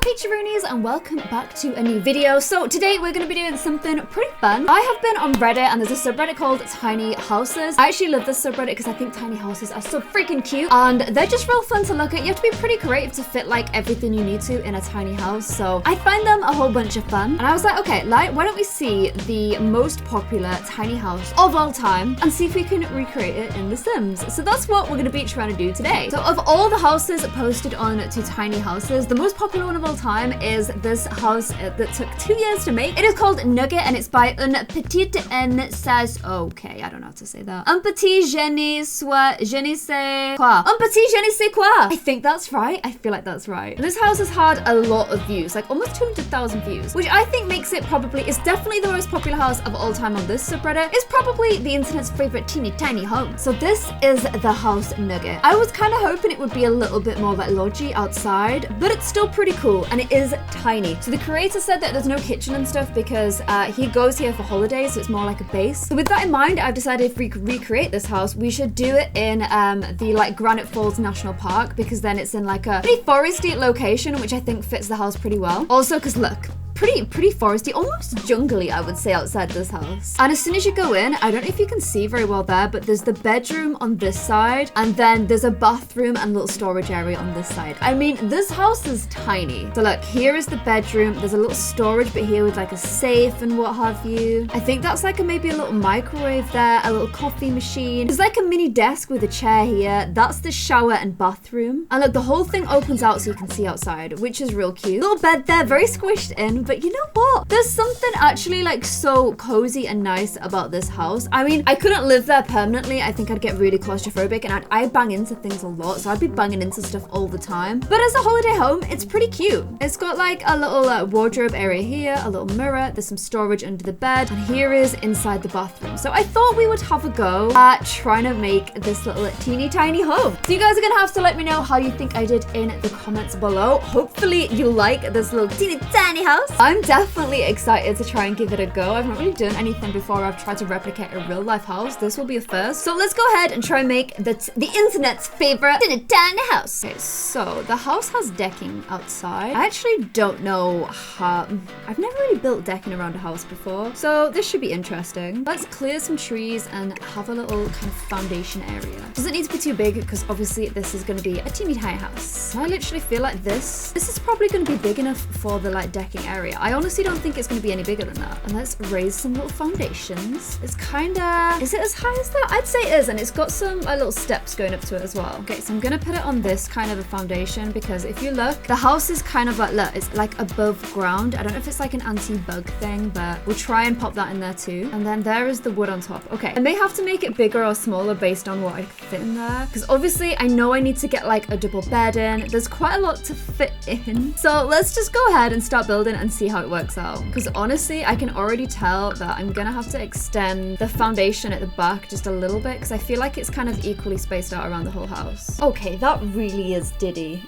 Peacheroonies, and welcome back to a new video. So today we're going to be doing something pretty fun. I have been on Reddit and there's a subreddit called Tiny Houses. I actually love this subreddit because I think tiny houses are so freaking cute and they're just real fun to look at. You have to be pretty creative to fit like everything you need to in a tiny house. So I find them a whole bunch of fun. And I was like, okay, why don't we see the most popular tiny house of all time and see if we can recreate it in The Sims. So that's what we're going to be trying to do today. So of all the houses posted on to Tiny Houses, the most popular one of all time is this house that took 2 years to make. It is called Nugget and it's by Un Petit en Sas. Okay, I don't know how to say that. Un Petit je ne sais quoi. Un Petit je ne sais quoi. I think that's right. I feel like that's right. And this house has had a lot of views, like almost 200,000 views, which I think makes it it's definitely the most popular house of all time on this subreddit. It's probably the internet's favorite teeny tiny home. So this is the house Nugget. I was kind of hoping it would be a little bit more like lodgy outside, but it's still pretty cool and it is tiny. So the creator said that there's no kitchen and stuff because he goes here for holidays, so it's more like a base. So with that in mind, I've decided if we could recreate this house, we should do it in the like Granite Falls National Park, because then it's in like a pretty foresty location, which I think fits the house pretty well. Also, because look, pretty foresty, almost jungly, I would say, outside this house. And as soon as you go in, I don't know if you can see very well there, but there's the bedroom on this side, and then there's a bathroom and little storage area on this side. I mean, this house is tiny. So look, here is the bedroom. There's a little storage bit here with like a safe and what have you. I think that's like maybe a little microwave there, a little coffee machine. There's like a mini desk with a chair here. That's the shower and bathroom. And look, the whole thing opens out so you can see outside, which is real cute. Little bed there, very squished in, but you know what? There's something actually like so cozy and nice about this house. I mean, I couldn't live there permanently. I think I'd get really claustrophobic and I bang into things a lot, so I'd be banging into stuff all the time. But as a holiday home, it's pretty cute. It's got like a little wardrobe area here, a little mirror, there's some storage under the bed, and here is inside the bathroom. So I thought we would have a go at trying to make this little teeny tiny home. So you guys are gonna have to let me know how you think I did in the comments below. Hopefully you like this little teeny tiny house. I'm definitely excited to try and give it a go. I've not really done anything before. I've tried to replicate a real life house. This will be a first. So let's go ahead and try and make the internet's favorite tiny house. Okay, so the house has decking outside. I actually don't know how. I've never really built decking around a house before, so this should be interesting. Let's clear some trees and have a little kind of foundation area. Doesn't need to be too big because obviously this is going to be a teeny tiny house. I literally feel like this is probably going to be big enough for the like decking area. I honestly don't think it's going to be any bigger than that. And let's raise some little foundations. It's kind of, is it as high as that? I'd say it is, and it's got some little steps going up to it as well. Okay, so I'm going to put it on this kind of a foundation because if you look, the house is kind of like, look, it's like above ground. I don't know if it's like an anti-bug thing, but we'll try and pop that in there too. And then there is the wood on top. Okay, I may have to make it bigger or smaller based on what I fit in there, because obviously I know I need to get like a double bed in. There's quite a lot to fit in. So let's just go ahead and start building and see how it works out. Because honestly, I can already tell that I'm gonna have to extend the foundation at the back just a little bit because I feel like it's kind of equally spaced out around the whole house. Okay, that really is diddy.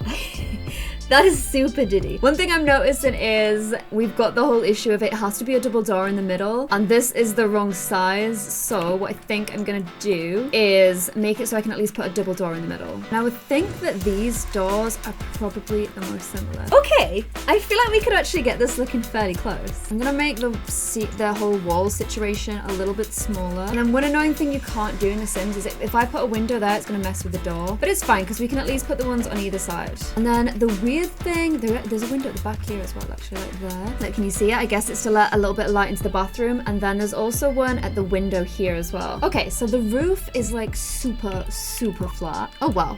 That is super diddy. One thing I'm noticing is we've got the whole issue of it has to be a double door in the middle, and this is the wrong size. So what I think I'm gonna do is make it so I can at least put a double door in the middle. And I would think that these doors are probably the most similar. Okay, I feel like we could actually get this looking fairly close. I'm gonna make the whole wall situation a little bit smaller. And then one annoying thing you can't do in The Sims is if I put a window there, it's gonna mess with the door. But it's fine because we can at least put the ones on either side. And then the weird thing, there's a window at the back here as well, actually, like there. Like, can you see it? I guess it's to let a little bit of light into the bathroom. And then there's also one at the window here as well. Okay, so the roof is like super flat. Oh wow.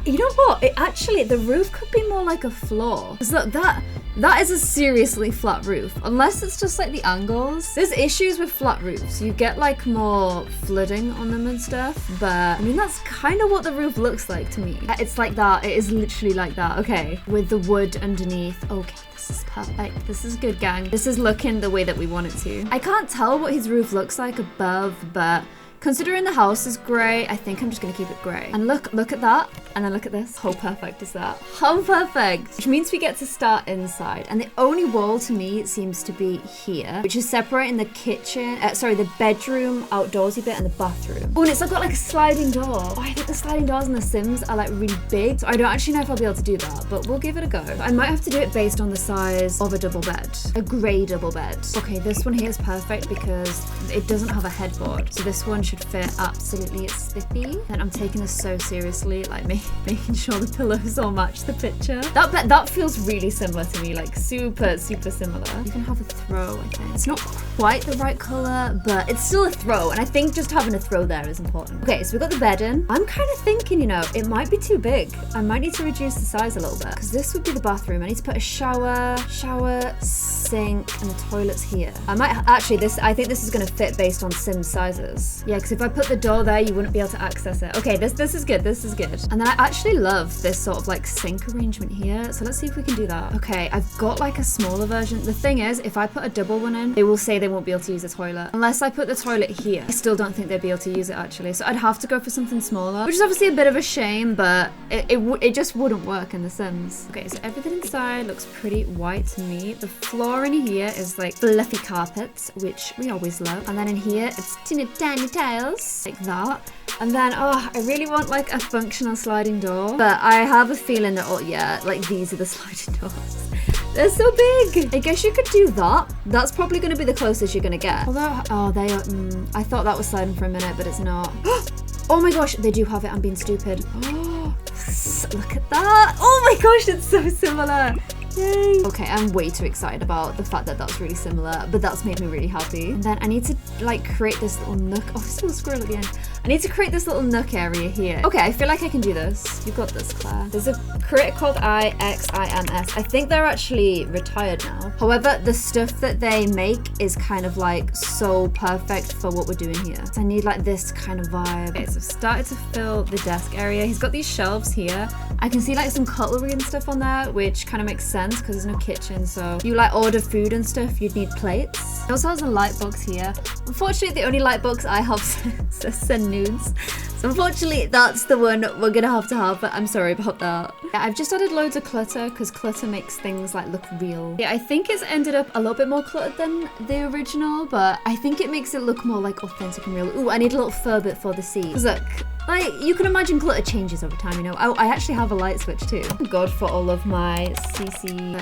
You know what? The roof could be more like a floor. Because look, that is a seriously flat roof. Unless it's just like the angles. There's issues with flat roofs. You get like more flooding on them and stuff. But I mean, that's kind of what the roof looks like to me. It's like that. It is literally like that. Okay, with the wood underneath. Okay. This is perfect. This is good, gang. This is looking the way that we want it to. I can't tell what his roof looks like above, but Considering the house is grey, I think I'm just gonna keep it grey. And look at that. And then look at this. How perfect is that? How perfect. Which means we get to start inside. And the only wall to me seems to be here, which is separating the kitchen, the bedroom, outdoorsy bit, and the bathroom. Oh, and it's got like a sliding door. Oh, I think the sliding doors in The Sims are like really big. So I don't actually know if I'll be able to do that, but we'll give it a go. I might have to do it based on the size of a double bed. A grey double bed. Okay, this one here is perfect because it doesn't have a headboard. So this one should fit absolutely spiffy. And I'm taking this so seriously, like making sure the pillows all match the picture. That feels really similar to me, like super similar. You can have a throw, I think. It's not quite the right color, but it's still a throw, and I think just having a throw there is important. Okay, so we've got the bed in. I'm kind of thinking, you know, it might be too big. I might need to reduce the size a little bit, because this would be the bathroom. I need to put a shower, sink, and the toilet's here. I think this is gonna fit based on Sim sizes. Yeah, because if I put the door there, you wouldn't be able to access it. Okay, this is good, this is good. And then I actually love this sort of like sink arrangement here. So let's see if we can do that. Okay, I've got like a smaller version. The thing is, if I put a double one in, they will say they won't be able to use the toilet. Unless I put the toilet here, I still don't think they'd be able to use it actually. So I'd have to go for something smaller, which is obviously a bit of a shame, but it just wouldn't work in The Sims. Okay, so everything inside looks pretty white to me. The floor in here is like fluffy carpets, which we always love. And then in here, it's teeny tiny tiles, like that. And then, oh, I really want like a functional sliding door, but I have a feeling that, oh yeah, like these are the sliding doors. They're so big. I guess you could do that. That's probably going to be the closest you're going to get. Although, oh, they are, I thought that was sliding for a minute, but it's not. Oh my gosh, they do have it. I'm being stupid. Oh, look at that. Oh my gosh, it's so similar. Yay. Okay, I'm way too excited about the fact that that's really similar, but that's made me really happy. And then I need to like create this little nook. Oh, there's a little squirrel at the end. I need to create this little nook area here. Okay, I feel like I can do this. You've got this, Claire. There's a creator called IXIMS. I think they're actually retired now. However, the stuff that they make is kind of like so perfect for what we're doing here. So I need like this kind of vibe. Okay, so I've started to fill the desk area. He's got these shelves here. I can see like some cutlery and stuff on there, which kind of makes sense because there's no kitchen. So you like order food and stuff, you'd need plates. He also has a light box here. Unfortunately, the only light box I have says nudes. So unfortunately, that's the one we're gonna have to have, but I'm sorry about that. Yeah, I've just added loads of clutter because clutter makes things like look real. Yeah, I think it's ended up a little bit more cluttered than the original, but I think it makes it look more like authentic and real. Ooh, I need a little fur bit for the seat. Because look, like, you can imagine clutter changes over time, you know. I actually have a light switch too. Thank God for all of my CC.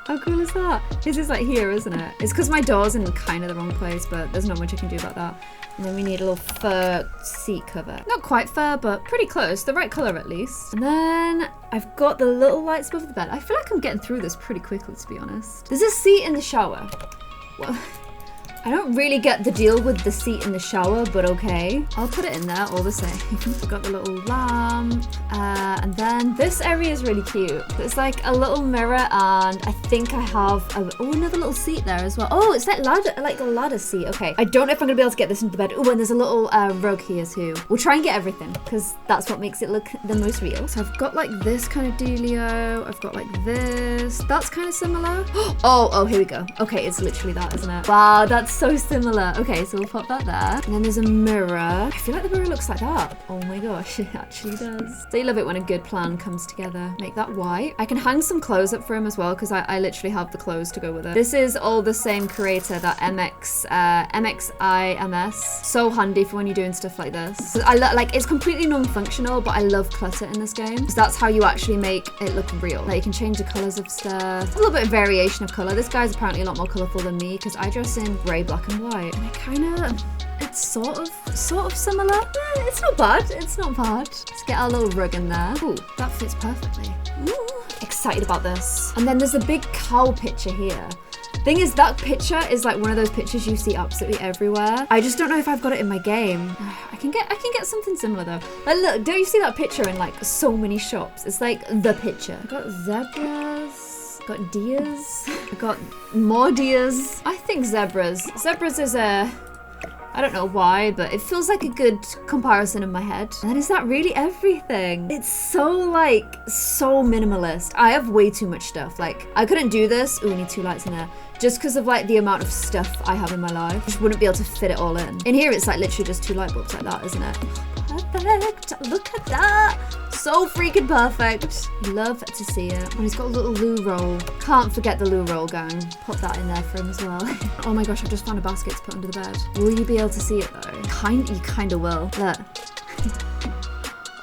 How cool is that? This is like here, isn't it? It's because my door's in kind of the wrong place, but there's not much I can do about that. And then we need a little fur seat cover. Not quite fur, but pretty close. The right color at least. And then I've got the little lights above the bed. I feel like I'm getting through this pretty quickly, to be honest. There's a seat in the shower. Well, I don't really get the deal with the seat in the shower, but okay. I'll put it in there all the same. We've got the little lamp. And then this area is really cute. It's like a little mirror, and I think I have another little seat there as well. Oh, it's like a ladder seat. Okay, I don't know if I'm gonna be able to get this into the bed. Oh, and there's a little rug here too. We'll try and get everything because that's what makes it look the most real. So I've got like this kind of dealio. I've got like this. That's kind of similar. Oh, here we go. Okay, it's literally that, isn't it? Wow, that's so similar. Okay, so we'll pop that there. And then there's a mirror. I feel like the mirror looks like that. Oh my gosh, it actually does. So you love it when a good plan comes together. Make that white. I can hang some clothes up for him as well because I literally have the clothes to go with it. This is all the same creator, that MXIMS. So handy for when you're doing stuff like this. So like it's completely non-functional, but I love clutter in this game because that's how you actually make it look real. Like you can change the colors of stuff. A little bit of variation of color. This guy's apparently a lot more colorful than me because I dress in gray, black and white, and I kind of, it's sort of similar. It's not bad. It's not bad. Let's get our little rug in there. Ooh, that fits perfectly. Ooh, excited about this. And then there's a big cow picture here. Thing is, that picture is like one of those pictures you see absolutely everywhere. I just don't know if I've got it in my game. I can get something similar though. Like, look, don't you see that picture in like so many shops? It's like the picture. I've got zebras. Got deers. I got more deers. I think zebras. Zebras is I don't know why, but it feels like a good comparison in my head. And then is that really everything? It's so minimalist. I have way too much stuff. Like, I couldn't do this. Ooh, we need two lights in there. just because of like the amount of stuff I have in my life. I just wouldn't be able to fit it all in. In here, it's like literally just 2 light bulbs like that, isn't it? Perfect. Look at that. So freaking perfect. Love to see it. And he's got a little loo roll. Can't forget the loo roll, gang. Pop that in there for him as well. Oh my gosh, I've just found a basket to put under the bed. Will you be able to see it though? You kind of will. Look.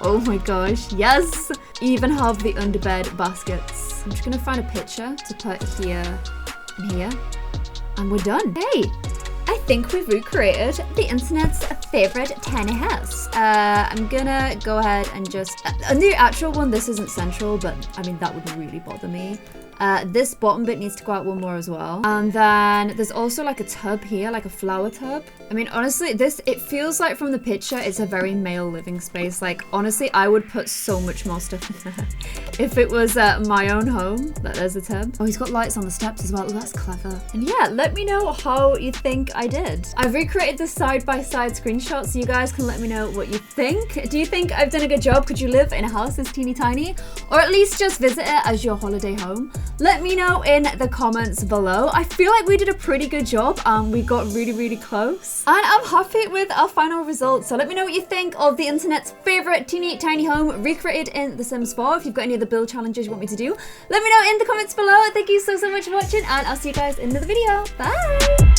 Oh my gosh, yes. Even have the underbed baskets. I'm just gonna find a picture to put here and here. And we're done. Hey. I think we've recreated the internet's favorite tiny house. I'm gonna go ahead and just, on the actual one, this isn't central, but I mean, that would really bother me. This bottom bit needs to go out one more as well. And then there's also like a tub here, like a flower tub. I mean, honestly, it feels like from the picture, it's a very male living space. Like, honestly, I would put so much more stuff in there if it was my own home. There's a tub. Oh, he's got lights on the steps as well. Oh, that's clever. And yeah, let me know how you think I did. I've recreated the side-by-side screenshot so you guys can let me know what you think. Do you think I've done a good job? Could you live in a house this teeny tiny? Or at least just visit it as your holiday home? Let me know in the comments below. I feel like we did a pretty good job. We got really, really close. And I'm happy with our final results. So let me know what you think of the internet's favorite teeny tiny home recreated in The Sims 4. If you've got any other build challenges you want me to do, let me know in the comments below. Thank you so much for watching, and I'll see you guys in another video. Bye!